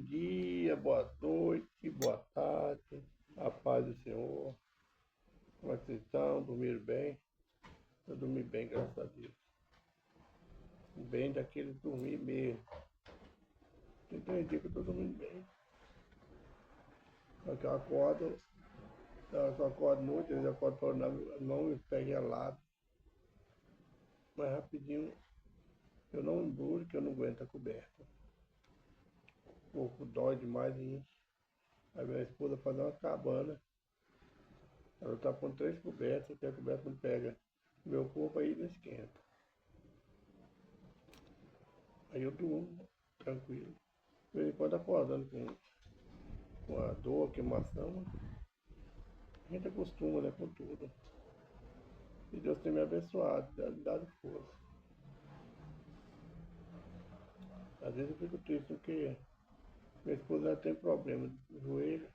Dia, boa noite, boa tarde, a paz do Senhor. Como é que vocês estão? Dormiram bem? Eu dormi bem, graças a Deus. Bem daquele dormir mesmo. Tem 3 dias que eu tô dormindo bem. Só que eu acordo muito, eu acordo falando na mão e pé gelado. Mas rapidinho eu não enduro, que eu não aguento a coberta. O corpo dói demais e enche. Aí minha esposa faz uma cabana. Ela tá com 3 cobertas, que a coberta não pega meu corpo, aí não esquenta. Aí eu durmo tranquilo. De vez em quando acordando com a dor, queimação, a gente acostuma, né, com tudo. E Deus tem me abençoado, dado força. Às vezes eu fico triste porque minha esposa já tem problema de joelho,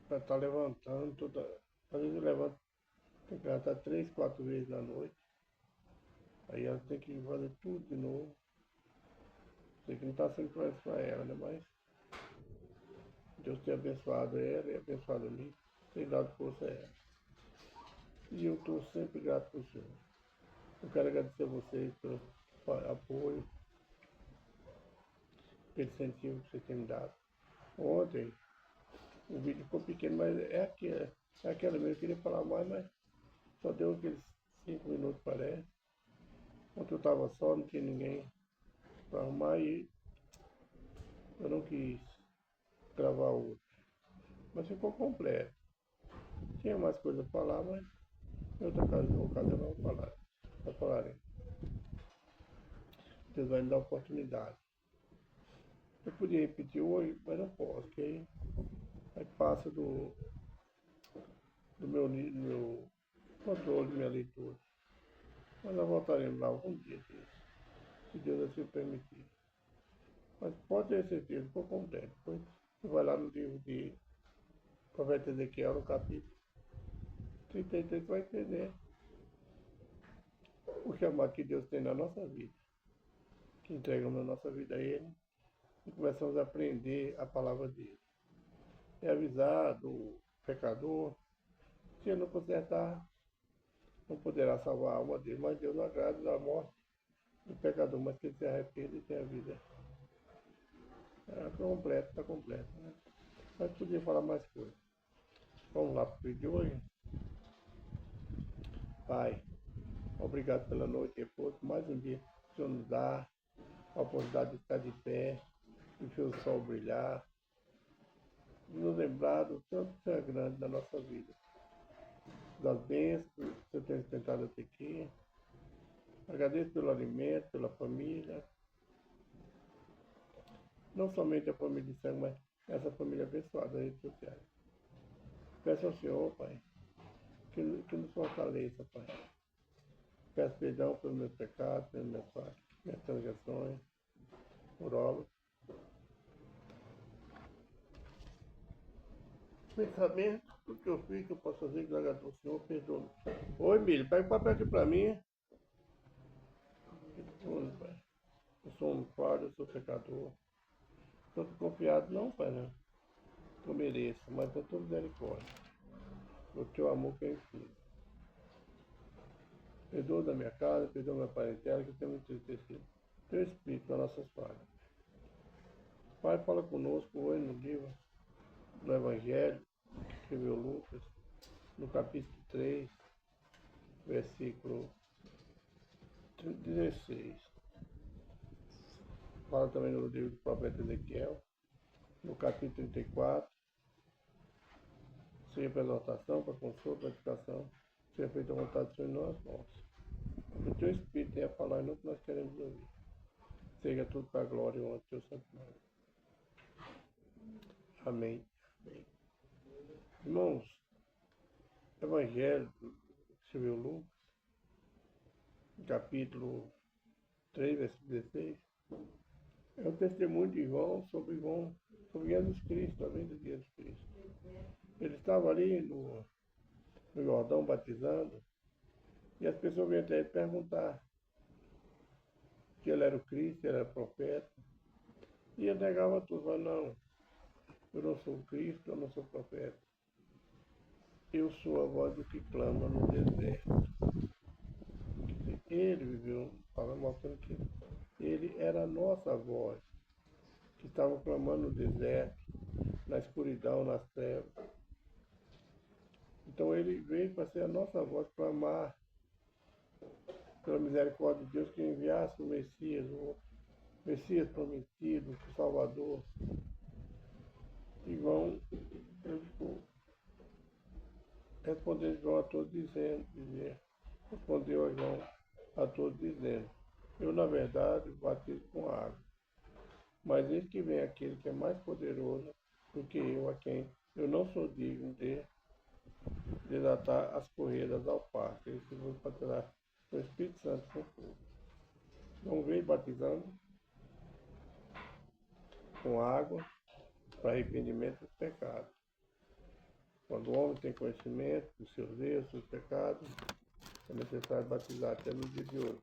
para estar levantando toda. Às vezes eu levanto, tem que levantar 3, 4 vezes na noite. Aí ela tem que fazer tudo de novo. Sei que não está sendo fácil para ela, né? Mas Deus tem abençoado ela e abençoado a mim, tem dado força a ela. E eu estou sempre grato por Senhor. Eu quero agradecer a vocês pelo apoio, pelo incentivo que vocês têm me dado. Ontem o vídeo ficou pequeno, mas é aquela mesmo. Eu queria falar mais, mas só deu aqueles 5 minutos, parece. Ontem eu estava só, não tinha ninguém para arrumar e eu não quis gravar outro. Mas ficou completo. Tinha mais coisa para falar, mas em outra ocasião vamos falar. Nós falaremos. Deus vai me dar oportunidade. Eu podia repetir hoje, mas não posso, porque aí passa do meu controle, minha leitura. Mas nós voltaremos lá algum dia disso, se Deus assim permitir. Mas pode ter certeza, por completo. Depois você vai lá no livro de Profeta Ezequiel, no capítulo 33, você vai entender o chamado que Deus tem na nossa vida. Que entregamos a nossa vida a Ele e começamos a aprender a palavra dele. É avisar do pecador, se ele não consertar, não poderá salvar a alma dele, mas Deus não agrada da morte do pecador, mas que ele se arrepende e tenha a vida. Está completo, né? Mas podia falar mais coisas. Vamos lá para o vídeo de hoje. Pai, obrigado pela noite e por mais um dia que o Senhor nos dá, a oportunidade de estar de pé, de ver o sol brilhar, de nos lembrar do tanto que é grande na nossa vida, das bênçãos que o Senhor tem tentado até aqui. Agradeço pelo alimento, pela família, não somente a família de sangue, mas essa família abençoada das redes sociais. Peço ao Senhor, Pai, que nos fortaleça, Pai. Peço perdão pelos meus pecados, pelas minhas transgressões, por obras. Pensamento, tudo que eu fiz, que eu posso fazer, que agradar ao Senhor, perdoa. Oi, Emílio, pega o papel aqui para mim. Perdoa, Pai. Eu sou um falho, eu sou pecador. Estou desconfiado, não, Pai, não. Que eu mereço, mas eu estou misericórdia. O teu amor que é infinito. Perdoa da minha casa, perdoa da minha parentela, que tem me entristecido. Teu Espírito nas nossas falhas. Pai, fala conosco hoje no livro, no Evangelho, que escreveu Lucas, no capítulo 3, versículo 16. Fala também no livro do profeta Ezequiel, no capítulo 34, seja para exaltação, para consolo, para edificação, seja feita a vontade do Senhor em nós, que o teu Espírito tenha a falar e não que nós queremos ouvir. Seja tudo para a glória e honra do teu santo nome. Amém. Amém. Irmãos, Evangelho, que escreveu Lucas, capítulo 3, versículo 16, é o testemunho de João sobre Jesus Cristo, a vinda de Jesus Cristo. Ele estava ali no Jordão batizando, e as pessoas vinham até ele perguntar se ele era o Cristo, se ele era profeta. E E ele negava tudo, falava, não, eu não sou Cristo, eu não sou profeta. Eu sou a voz do que clama no deserto. Ele viveu, mostrando que ele era a nossa voz, que estava clamando no deserto, na escuridão, nas trevas. Então ele veio para ser a nossa voz, clamar pela misericórdia de Deus que enviasse o Messias prometido, o Salvador. E João, ele ficou respondendo João a todos respondeu a João a todos dizendo, eu na verdade batizo com água, mas eis que vem aquele que é mais poderoso do que eu, a quem eu não sou digno de desatar as correias das alparcas. Ele se foi batizar com o Espírito Santo com fogo. Não veio batizando com água para arrependimento dos pecados. Quando o homem tem conhecimento dos seus erros, dos seus pecados, é necessário batizar até no dia de hoje.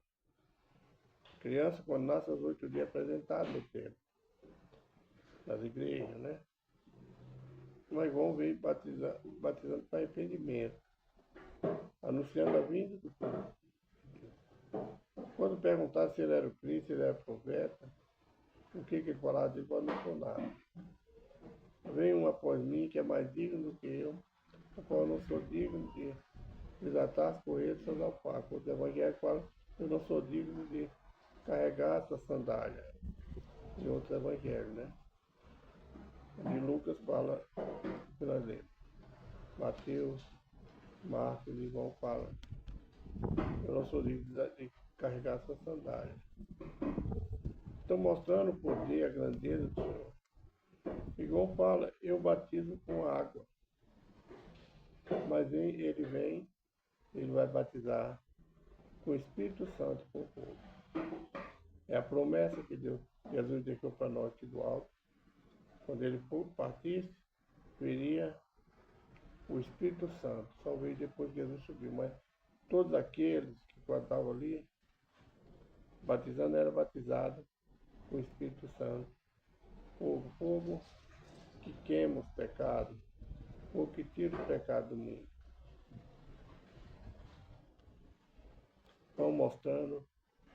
Criança, quando nasce aos 8 dias, é apresentada no templo, nas igrejas, né? Mas João veio batizando para arrependimento, anunciando a vinda do Cristo. Quando perguntaram se ele era o Cristo, se ele era profeta, o que ele falava dele, não sou nada. Vem um após mim que é mais digno do que eu, a qual eu não sou digno de desatar as correias dos seus alpacos. O Evangelho fala eu não sou digno de carregar essa sandália. Em outros evangelhos, né? De Lucas fala pela lei. Mateus, Marcos e João falam eu não sou digno de carregar essa sandália. Estão mostrando o poder, a grandeza do Senhor. E João fala, eu batizo com água. Mas ele vem, ele vai batizar com o Espírito Santo, com o fogo. É a promessa que Jesus deixou para nós aqui do alto. Quando ele partisse, viria o Espírito Santo. Só veio depois que Jesus subiu. Mas todos aqueles que estavam ali, batizando, eram batizados com o Espírito Santo. Fogo que queima os pecados, fogo que tira o pecado do mundo. Estão mostrando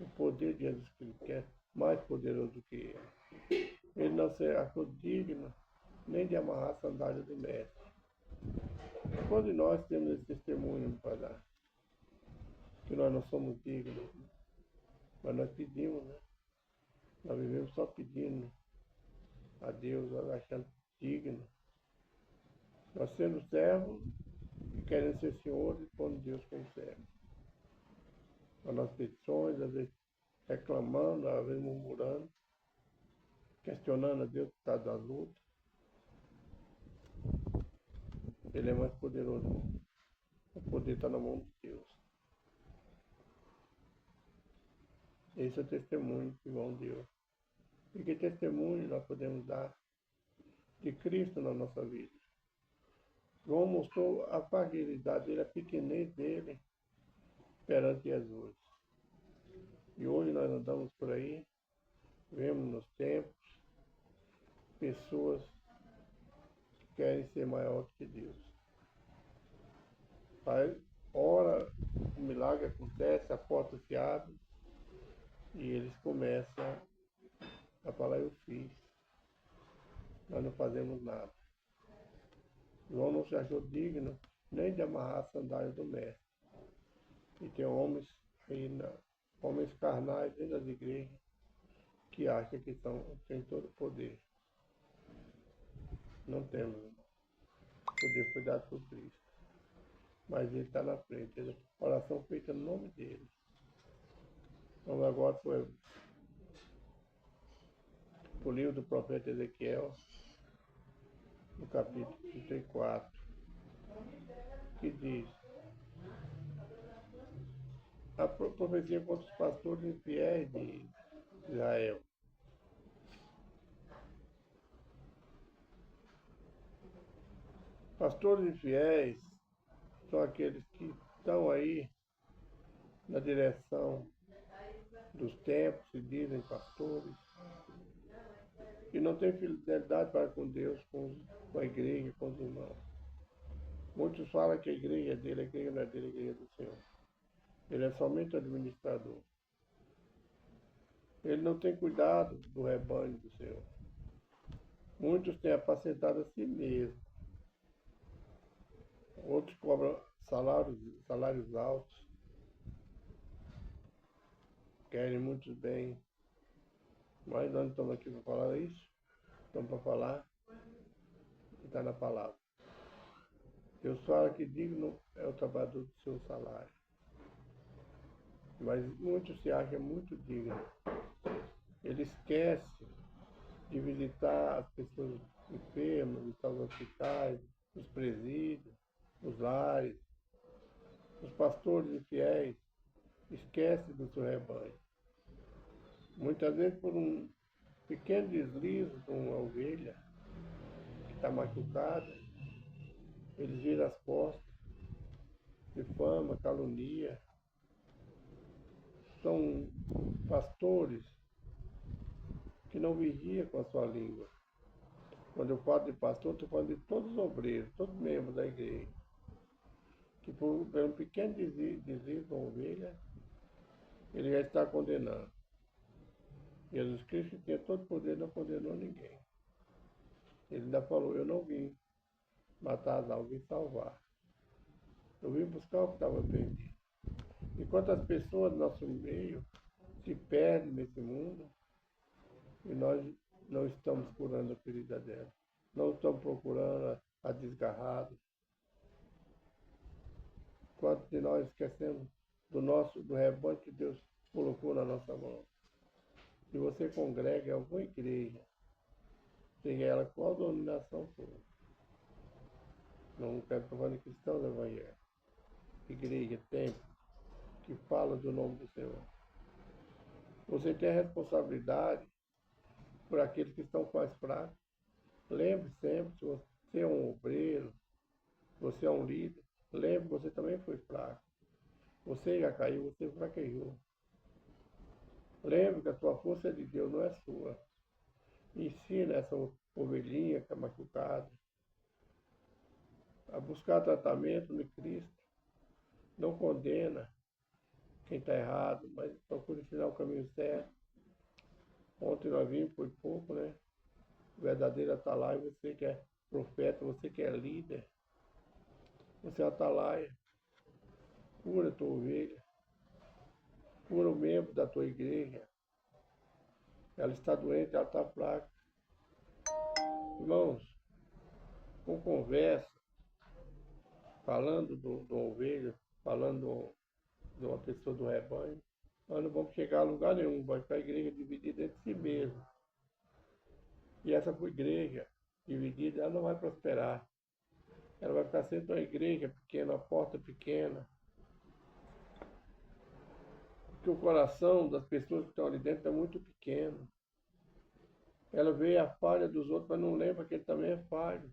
o poder de Jesus Cristo, que é mais poderoso do que ele. Ele não se achou digno nem de amarrar a sandália do mestre. Quando nós temos esse testemunho para dar, que nós não somos dignos, mas nós pedimos, né? Nós vivemos só pedindo a Deus, nós achando digno. Nós sendo servos e querendo ser senhores e pondo Deus como servo. As nossas petições, às vezes reclamando, às vezes murmurando, questionando a Deus por causa da luta. Ele é mais poderoso. O poder está na mão de Deus. Esse é o testemunho que João deu. E que testemunho nós podemos dar de Cristo na nossa vida? João mostrou a fragilidade dele, a pequenez dele perante Jesus. E hoje nós andamos por aí, vemos nos tempos pessoas que querem ser maior que Deus. Aí, ora, o milagre acontece, a porta se abre e eles começam a falar, eu fiz. Nós não fazemos nada. João não se achou digno nem de amarrar a sandália do mestre. E tem homens aí, homens carnais dentro das igrejas, que acham que têm todo o poder. Não temos. O poder foi dado por Cristo. Mas ele está na frente. A oração feita no nome dele. Então agora foi o livro do profeta Ezequiel, no capítulo 34, que diz a profecia contra os pastores infiéis de Israel. Pastores infiéis são aqueles que estão aí na direção dos templos, se dizem pastores, que não tem fidelidade para com Deus, com a igreja, com os irmãos. Muitos falam que a igreja é dele, a igreja não é dele, a igreja é do Senhor. Ele é somente administrador. Ele não tem cuidado do rebanho do Senhor. Muitos têm apacentado a si mesmos. Outros cobram salários altos, querem muitos bens. Mas nós não estamos aqui para falar isso. Estamos para falar que está na palavra. Deus fala que digno é o trabalhador do seu salário. Mas muitos se acham muito dignos. Ele esquece de visitar as pessoas enfermas, visitar os hospitais, os presídios, os lares, os pastores infiéis. Esquece do seu rebanho. Muitas vezes por um pequeno deslize de uma ovelha que está machucada, eles viram as costas, difama, calunia. São pastores que não vigiam com a sua língua. Quando eu falo de pastor, estou falando de todos os obreiros, todos os membros da igreja, que por um pequeno deslize de uma ovelha, ele já está condenando. Jesus Cristo, que tinha todo o poder, não condenou ninguém. Ele ainda falou, eu não vim matar as almas, vim salvar. Eu vim buscar o que estava perdido. Enquanto as pessoas do nosso meio se perdem nesse mundo, e nós não estamos curando a ferida dela, não estamos procurando a desgarrada. Quantos de nós esquecemos do rebanho que Deus colocou na nossa mão? Se você congrega em alguma igreja, seja ela qual denominação for, não quero falar de cristãos evangélicos, igreja, templo, que fala do nome do Senhor. Você tem a responsabilidade por aqueles que estão mais fracos. Lembre sempre, se você é um obreiro, você é um líder, lembre que você também foi fraco. Você já caiu, você fraquejou. Lembre que a sua força é de Deus, não é sua. Ensina essa ovelhinha que está machucada a buscar tratamento no Cristo. Não condena quem está errado, mas procura ensinar o caminho certo. Ontem nós vimos, foi pouco, né? O verdadeiro atalaia, você que é profeta, você que é líder, você é atalaia. Cura a tua ovelha, cura o membro da tua igreja. Ela está doente, ela está fraca. Irmãos, com conversa, falando do ovelha, falando de uma pessoa do rebanho, nós não vamos chegar a lugar nenhum, vai ficar a igreja dividida entre si mesmo. E essa igreja dividida, ela não vai prosperar. Ela vai ficar sempre uma igreja pequena, uma porta pequena. Porque o coração das pessoas que estão ali dentro é muito pequeno. Ela vê a falha dos outros, mas não lembra que ele também é falho.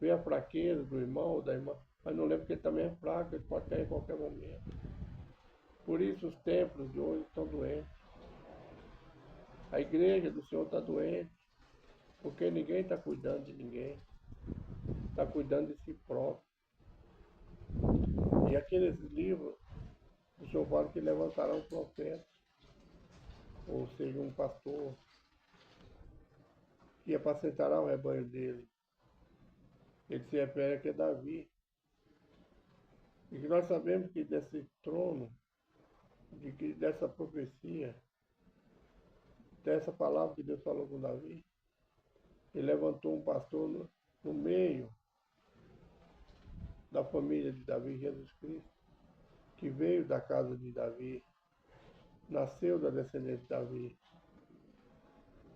Vê a fraqueza do irmão ou da irmã, mas não lembra que ele também é fraco, ele pode cair em qualquer momento. Por isso os templos de hoje estão doentes. A igreja do Senhor está doente, porque ninguém está cuidando de ninguém. Está cuidando de si próprio. E aqui nesses livros, o Senhor fala que levantará um profeta, ou seja, um pastor, que apacentará o rebanho dele. Ele se refere aqui a Davi. E que nós sabemos que desse trono, dessa profecia, dessa palavra que Deus falou com Davi, ele levantou um pastor no meio da família de Davi, Jesus Cristo, que veio da casa de Davi, nasceu da descendência de Davi,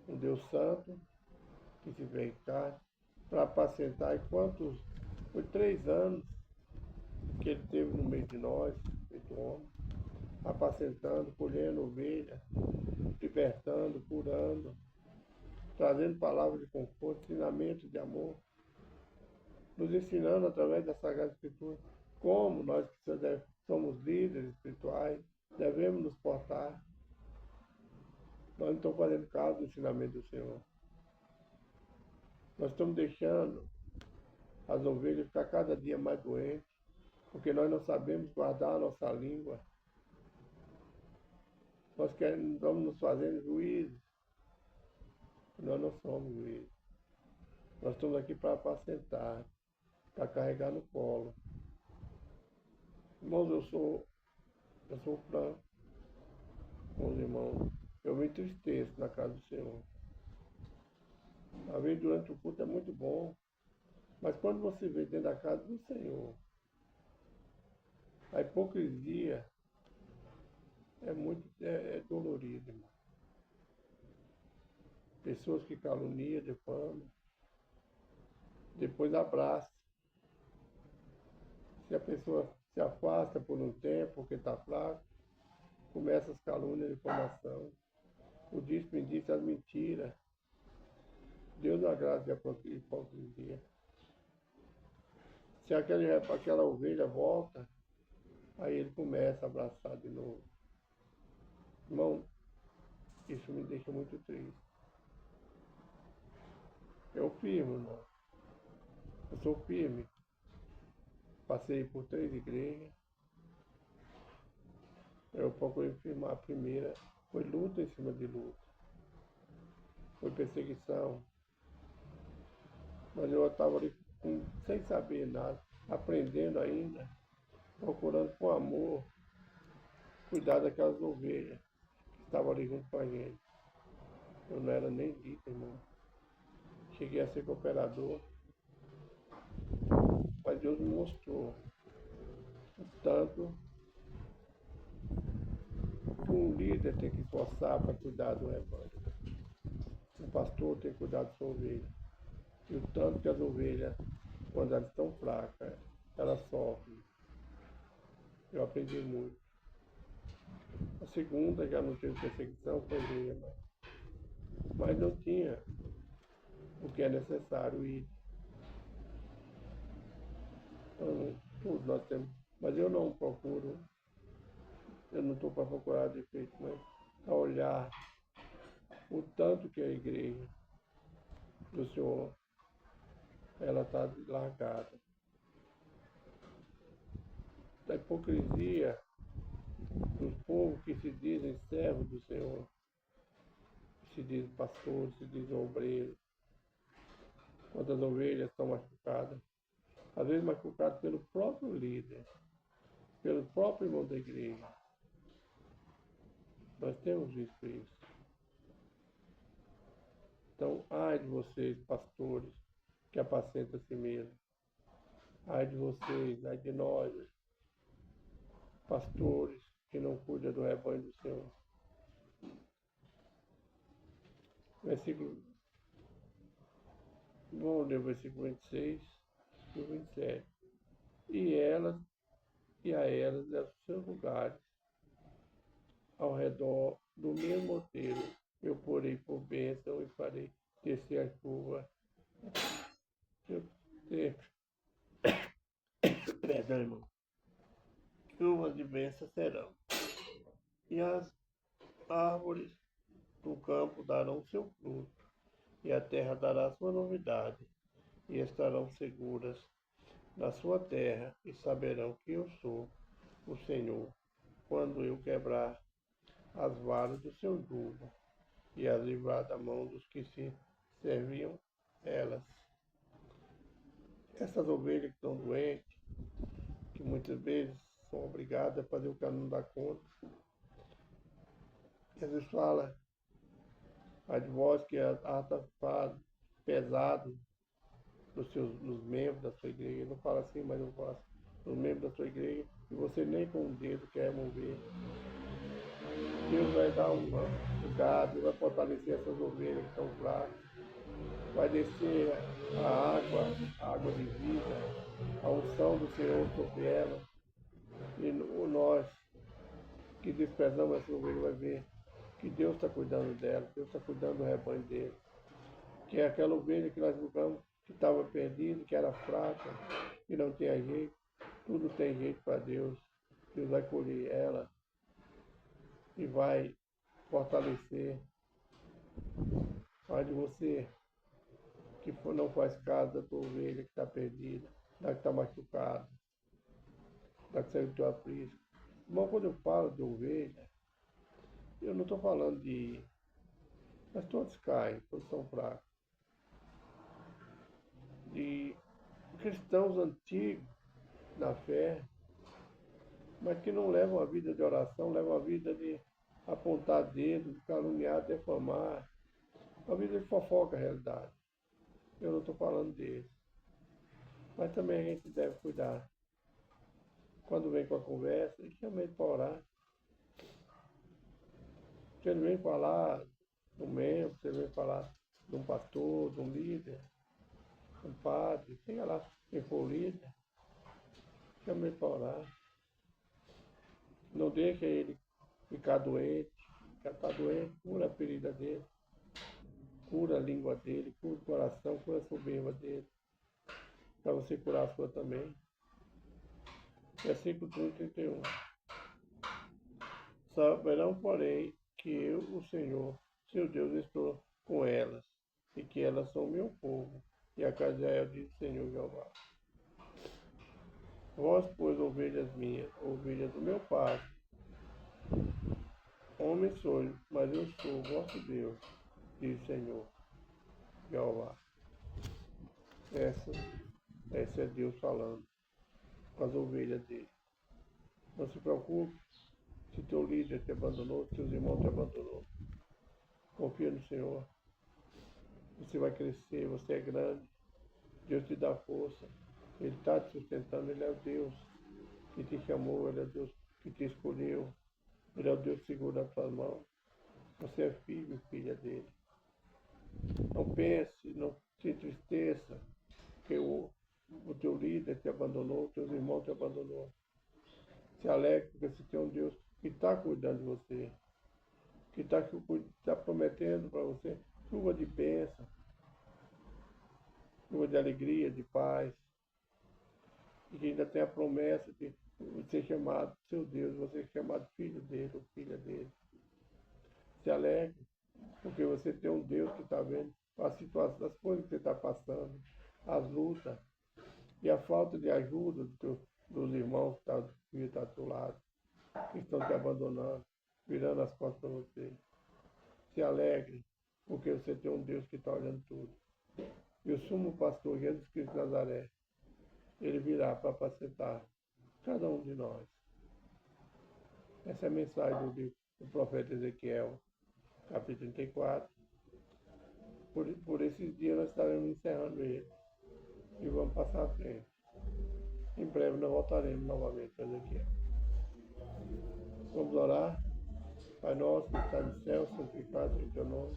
um Deus santo, que se fez carne, para apacentar. E foi 3 anos que ele teve no meio de nós, feito homem, apacentando, colhendo ovelha, libertando, curando, trazendo palavras de conforto, ensinamento de amor, nos ensinando através da Sagrada Escritura como nós que somos líderes espirituais devemos nos portar. Nós não estamos fazendo caso do ensinamento do Senhor. Nós estamos deixando as ovelhas ficar cada dia mais doentes, porque nós não sabemos guardar a nossa língua. Nós estamos nos fazendo juízes. Nós não somos juízes. Nós estamos aqui para apacentar, para carregar no colo. Irmãos, eu sou franco, meus irmãos. Eu me entristeço na casa do Senhor. A vezes durante o culto é muito bom, mas quando você vê dentro da casa do Senhor, a hipocrisia é dolorida, irmão. Pessoas que caluniam, difamam, depois abraçam. Se a pessoa se afasta por um tempo, porque está fraco, começa as calúnias, a difamação. O disse-me disse as mentiras. Deus não agrada a hipocrisia. Se aquela ovelha volta, aí ele começa a abraçar de novo. Irmão, isso me deixa muito triste. Eu firme, irmão. Eu sou firme. Passei por 3 igrejas. Eu procurei firmar a primeira. Foi luta em cima de luta. Foi perseguição. Mas eu estava ali sem saber nada, aprendendo ainda, procurando com amor cuidar daquelas ovelhas que estavam ali junto com a gente. Eu não era nem dito, irmão. Cheguei a ser cooperador, mas Deus me mostrou o tanto que um líder tem que esforçar para cuidar do rebanho. Um pastor tem que cuidar da sua ovelha. E o tanto que as ovelhas, quando elas estão fracas, elas sofrem. Eu aprendi muito. A segunda já não teve perseguição, foi minha, mas não tinha o que é necessário ir. Então, tudo nós temos. Mas eu não procuro, eu não estou para procurar defeito, mas a olhar o tanto que a igreja do Senhor, ela está largada. Da hipocrisia dos povos que se dizem servos do Senhor, se dizem pastores, se dizem obreiros. Quantas ovelhas estão machucadas, às vezes machucadas pelo próprio líder, pelo próprio irmão da igreja. Nós temos visto isso. Então, ai de vocês, pastores, que apacentam a si mesmos. Ai de vocês, ai de nós, pastores, que não cuidam do rebanho do Senhor. Versículo, vamos ler o versículo 26 e o 27. E a elas deram seus lugares ao redor do mesmo outeiro. Eu porei por bênção e farei descer a chuva. Perdão, irmão. Chuvas de bênção serão. E as árvores do campo darão seu fruto, e a terra dará sua novidade, e estarão seguras na sua terra, e saberão que eu sou o Senhor, quando eu quebrar as varas do seu jugo, e as livrar da mão dos que se serviam elas. Essas ovelhas que estão doentes, que muitas vezes são obrigadas a fazer o que ela não dá conta. Jesus fala, a de vós que ata pesado nos membros da sua igreja. Ele não fala assim, mas eu faço nos membros da sua igreja, e você nem com o dedo quer mover. Deus vai dar um cuidado, vai fortalecer essas ovelhas que estão fracas. Vai descer a água de vida, a unção do Senhor sobre ela. E nós que desprezamos essa ovelha vai ver que Deus está cuidando dela, Deus está cuidando do rebanho dele. Que é aquela ovelha que nós julgamos que estava perdida, que era fraca, que não tinha jeito. Tudo tem jeito para Deus. Deus vai colher ela e vai fortalecer. Vai de você não faz caso da tua ovelha que está perdida, da que está machucada, da que saiu do teu aprisco. Irmão, quando eu falo de ovelha, eu não estou falando de. Mas todos caem, todos são fracos. De cristãos antigos na fé, mas que não levam a vida de oração, levam a vida de apontar dedo, de caluniar, defamar, a vida de fofoca a realidade. Eu não estou falando deles. Mas também a gente deve cuidar. Quando vem com a conversa, chama ele para orar. Se ele vem falar de um membro, se ele vem falar de um pastor, de um líder, de um padre, sei lá, quem for líder, chama ele para orar. Não deixa ele ficar doente. Já está doente, cura a ferida dele, cura a língua dele, cura o coração, cura a soberba dele, para você curar a sua também. Versículo 31. Saberão, porém, que eu, o Senhor, seu Deus, estou com elas, e que elas são meu povo, e a casa de Israel diz o Senhor Jeová. Vós, pois, ovelhas minhas, ovelhas do meu pai, homem sois, mas eu sou vosso Deus, diz o Senhor Jeová. Essa é Deus falando com as ovelhas dele. Não se preocupe se teu líder te abandonou, se teus irmãos te abandonou. Confia no Senhor. Você vai crescer, você é grande. Deus te dá força. Ele está te sustentando, Ele é o Deus que te chamou, Ele é o Deus que te escolheu. Ele é o Deus que segura as suas mãos. Você é filho e filha dele. Não pense, não se entristeça, que o teu líder te abandonou, teus irmãos te abandonou. Se alegre porque você tem um Deus que está cuidando de você, que está prometendo para você chuva de bênção, chuva de alegria, de paz, e que ainda tem a promessa de ser chamado seu Deus, você ser chamado filho dele ou filha dele. Se alegre, porque você tem um Deus que está vendo as situações, as coisas que você está passando, as lutas e a falta de ajuda dos irmãos que estão do teu lado, que estão te abandonando, virando as costas para você. Se alegre, porque você tem um Deus que está olhando tudo. E o sumo pastor Jesus Cristo de Nazaré, ele virá para apacentar cada um de nós. Essa é a mensagem do livro do profeta Ezequiel, capítulo 34. Por esses dias nós estaremos encerrando ele e vamos passar à frente. Em breve nós voltaremos novamente para Ezequiel. Vamos orar. Pai nosso que está no céu, santificado seja o teu nome.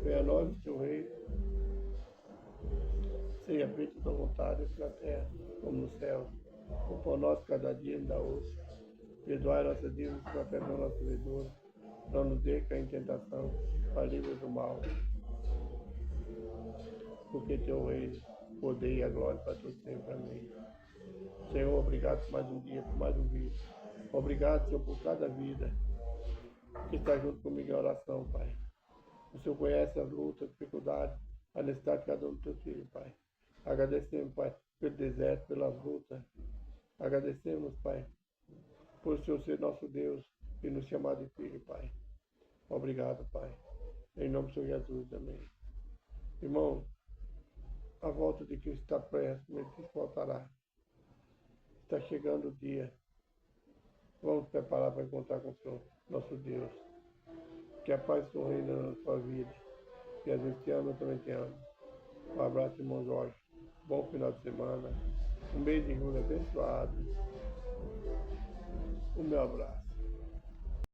Venha a nós o teu reino. Seja feita a tua vontade, assim na terra como no céu. O pão nosso cada dia nos dá hoje. Perdoai nossas dívidas, que nós perdoamos nossos devedores. Não nos deixe cair em tentação, mas livre do mal. Porque teu reino, o poder e a glória para todos sempre. Amém. Senhor, obrigado por mais um dia, por mais um vídeo. Obrigado, Senhor, por cada vida que está junto comigo em oração, Pai. O Senhor conhece as lutas, as dificuldades, a necessidade de cada um dos teus filhos, Pai. Agradecemos, Pai, pelo deserto, pelas lutas. Agradecemos, Pai, por o Senhor ser nosso Deus e nos chamar de filho, Pai. Obrigado, Pai. Em nome do Senhor Jesus, amém. Irmão, a volta de Cristo está próxima, Ele disse que voltará. Está chegando o dia. Vamos preparar para encontrar com o Senhor, nosso Deus. Que a paz do reino na sua vida. Que a gente te ama, eu também te amo. Um abraço, irmão Jorge. Bom final de semana. Um mês de julho abençoado. O meu abraço.